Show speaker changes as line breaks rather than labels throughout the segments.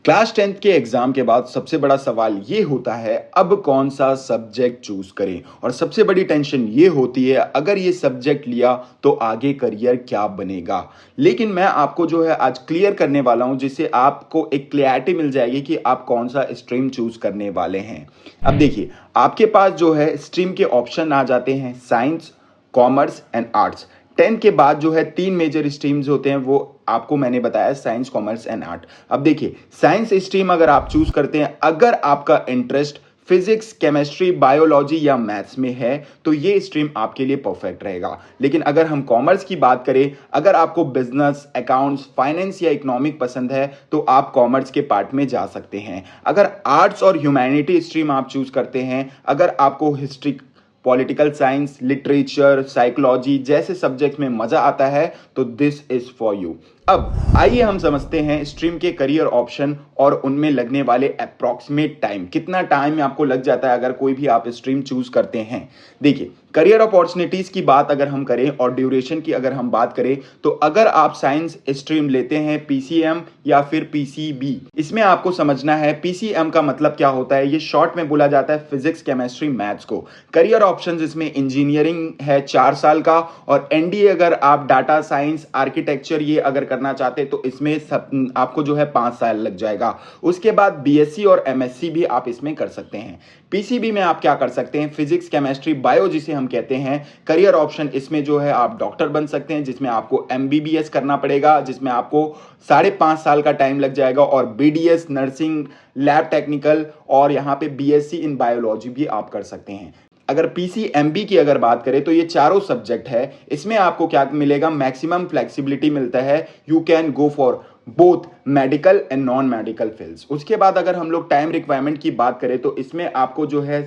Class 10th के exam के बाद सबसे बड़ा सवाल ये होता है अब कौन सा सब्जेक्ट चूज करें। और सबसे बड़ी टेंशन ये होती है अगर ये सब्जेक्ट लिया तो आगे करियर क्या बनेगा। लेकिन मैं आपको जो है आज क्लियर करने वाला हूं जिससे आपको एक क्लैरिटी मिल जाएगी कि आप कौन सा स्ट्रीम चूज करने वाले हैं। अब देखिए, आपके पास जो है स्ट्रीम के ऑप्शन आ जाते हैं साइंस, कॉमर्स एंड आर्ट्स। 10 के बाद जो है तीन मेजर स्ट्रीम्स होते हैं, वो आपको मैंने बताया साइंस, कॉमर्स एंड आर्ट। अब देखिए, साइंस स्ट्रीम अगर आप चूज करते हैं, अगर आपका इंटरेस्ट फिजिक्स, केमिस्ट्री, बायोलॉजी या मैथ्स में है तो ये स्ट्रीम आपके लिए परफेक्ट रहेगा। लेकिन अगर हम कॉमर्स की बात करें, अगर आपको बिजनेस, अकाउंट्स, फाइनेंस या इकोनॉमिक पसंद है तो आप कॉमर्स के पार्ट में जा सकते हैं। अगर आर्ट्स और ह्यूमैनिटी स्ट्रीम आप चूज करते हैं, अगर आपको history, political science, literature, psychology जैसे सब्जेक्ट में मजा आता है तो दिस इज फॉर यू। अब आइए हम समझते हैं स्ट्रीम के करियर ऑप्शन और उनमें लगने वाले अप्रॉक्सीमेट टाइम, कितना टाइम आपको लग जाता है अगर कोई भी आप स्ट्रीम चूज करते हैं। देखिए, करियर अपॉर्चुनिटीज की बात अगर हम करें और ड्यूरेशन की अगर हम बात करें तो अगर आप साइंस स्ट्रीम लेते हैं, पीसीएम या फिर पीसीबी, इसमें आपको समझना है पीसीएम का मतलब क्या होता है। ये शॉर्ट में बोला जाता है फिजिक्स, केमिस्ट्री, मैथ्स को। करियर ऑप्शंस इसमें इंजीनियरिंग है 4 साल का, और एनडीए अगर आप डाटा साइंस, आर्किटेक्चर ये अगर करना चाहते हैं तो इसमें आपको जो है 5 साल लग जाएगा। उसके बाद बीएससी और एमएससी भी आप इसमें कर सकते हैं। पीसीबी में आप क्या कर सकते हैं, फिजिक्स, केमिस्ट्री, बायो जिसे हम कहते हैं। करियर ऑप्शन इसमें जो है आप डॉक्टर बन सकते हैं, जिसमें आपको एमबीबीएस करना पड़ेगा, जिसमें आपको 5.5 साल का टाइम लग जाएगा, और बीडीएस, नर्सिंग, लैब टेक्निकल और यहाँ पे बीएससी इन बायोलॉजी भी आप कर सकते हैं। अगर पीसीएमबी की अगर बात करें तो ये चारों सब्जेक्ट है, इसमें आपको क्या मिलेगा, मैक्सिमम फ्लेक्सिबिलिटी मिलता है। You can go for both medical and non medical fields. उसके बाद अगर हम लोग टाइम रिक्वायरमेंट की बात करें तो इसमें आपको जो है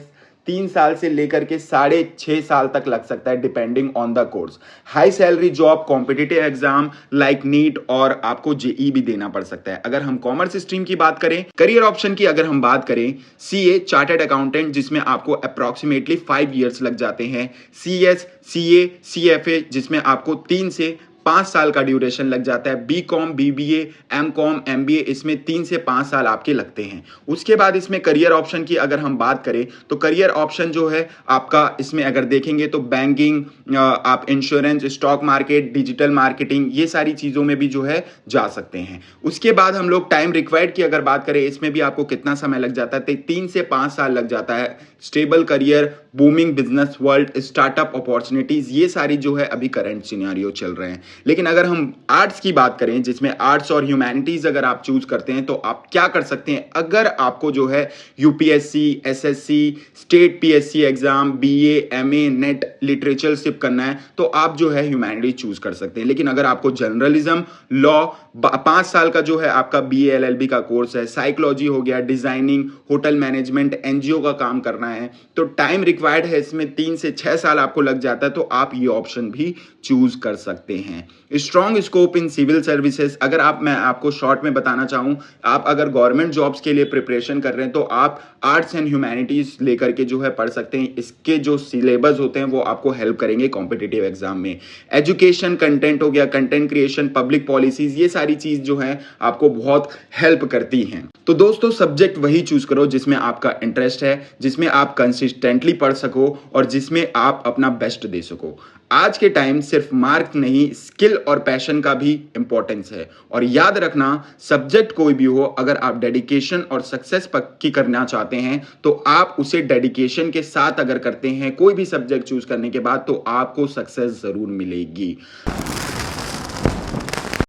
3 साल से लेकर के 6.5 साल तक लग सकता है, depending on the course. High salary job, competitive exam like NEET और आपको जेई भी देना पड़ सकता है। अगर हम कॉमर्स स्ट्रीम की बात करें, करियर ऑप्शन की अगर हम बात करें, सीए, चार्टर्ड अकाउंटेंट, जिसमें आपको अप्रोक्सीमेटली 5 ईयर्स लग जाते हैं। सीएस, सीए, सीएफए, जिसमें आपको 3 से 5 साल का ड्यूरेशन लग जाता है। B com, BBA, M com, MBA, इसमें 3 से 5 साल आपके लगते हैं। उसके बाद इसमें करियर ऑप्शन की अगर हम बात करें तो करियर ऑप्शन जो है आपका इसमें अगर देखेंगे तो बैंकिंग, आप insurance, stock market, digital marketing, ये सारी चीजों में भी जो है जा सकते हैं। उसके बाद हम लोग टाइम रिक्वायर्ड की अगर बात करें, इसमें भी आपको कितना समय लग जाता है, 3 से 5 साल लग जाता है। Stable career, booming business world, startup opportunities, ये सारी जो है अभी करंट सिनेरियो चल रहे हैं। लेकिन अगर हम आर्ट्स की बात करें, जिसमें आर्ट्स और ह्यूमैनिटीज अगर आप चूज करते हैं तो आप क्या कर सकते हैं, अगर आपको जो है UPSC, SSC, state PSC exam, BA, MA, NET, literature सिप करना है तो आप जो है ह्यूमैनिटीज चूज कर सकते हैं। लेकिन अगर आपको जर्नलिज्म, लॉ, 5 साल का जो है आपका बीए एलएलबी का कोर्स है, साइकोलॉजी हो गया, डिजाइनिंग, होटल मैनेजमेंट, एनजीओ का काम करना है, तो टाइम रिक्वायर्ड है इसमें 3 से 6 साल आपको लग जाता है, तो आप ये ऑप्शन भी चूज कर सकते हैं। Strong scope in civil services, अगर मैं आपको शॉर्ट में बताना चाहूं, आप अगर गवर्नमेंट जॉब्स के लिए प्रिपरेशन कर रहे हैं तो आप आर्ट्स एंड ह्यूमैनिटीज लेकर के जो है पढ़ सकते हैं। इसके जो सिलेबस होते हैं वो आपको हेल्प करेंगे कॉम्पिटिटिव एग्जाम में। एजुकेशन, कंटेंट हो गया, कंटेंट क्रिएशन, पब्लिक पॉलिसीज, ये सारी चीज जो है आपको बहुत हेल्प करती हैं। तो दोस्तों, सब्जेक्ट वही चूज करो जिसमें आपका इंटरेस्ट है, जिसमें आप कंसिस्टेंटली पढ़ सको और जिसमें आप अपना बेस्ट दे सको। आज के टाइम सिर्फ मार्क नहीं, स्किल और पैशन का भी इंपॉर्टेंस है। और याद रखना, सब्जेक्ट कोई भी हो, अगर आप डेडिकेशन और सक्सेस पक्की करना चाहते हैं तो आप उसे डेडिकेशन के साथ अगर करते हैं कोई भी सब्जेक्ट चूज करने के बाद, तो आपको सक्सेस जरूर मिलेगी।